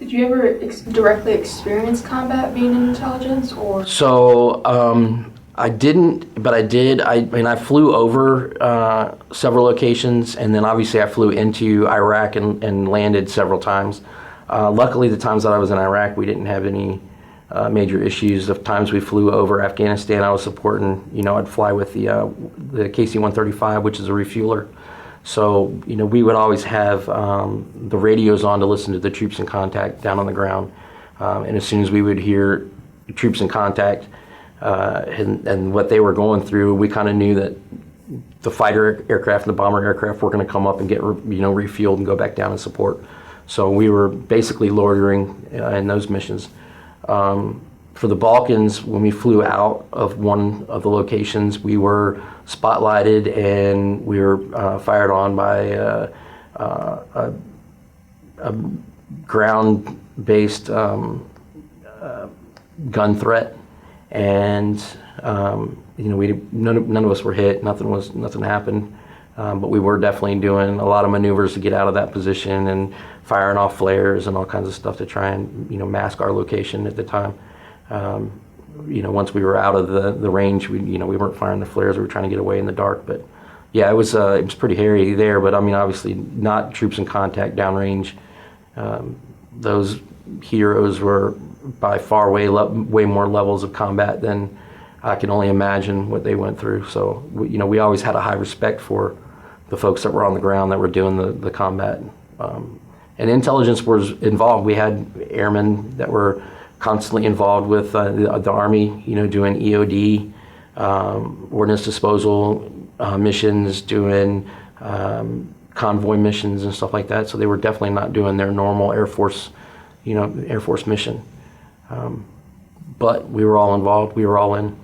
Did you ever directly experience combat being in intelligence, or? So I didn't, but I did. I mean, I flew over several locations, and then obviously I flew into Iraq and landed several times. Luckily, the times that I was in Iraq, we didn't have any major issues. The times we flew over Afghanistan, I was supporting, I'd fly with the KC-135, which is a refueler. So, we would always have the radios on to listen to the troops in contact down on the ground. And as soon as we would hear troops in contact and what they were going through, we kind of knew that the fighter aircraft and the bomber aircraft were going to come up and get, refueled and go back down and support. So we were basically loitering in those missions. For the Balkans, when we flew out of one of the locations, we were spotlighted and we were fired on by a ground-based gun threat, and none of us were hit. Nothing happened, but we were definitely doing a lot of maneuvers to get out of that position and firing off flares and all kinds of stuff to try and mask our location at the time. Once we were out of the range, we weren't firing the flares. We were trying to get away in the dark. But yeah, it was pretty hairy there. But I mean, obviously not troops in contact downrange. Those heroes were by far way more levels of combat than I can only imagine what they went through. So we always had a high respect for the folks that were on the ground that were doing the combat. And intelligence was involved. We had airmen that were constantly involved with the Army, doing EOD, ordnance disposal missions, doing convoy missions and stuff like that. So they were definitely not doing their normal Air Force mission. But we were all involved. We were all in.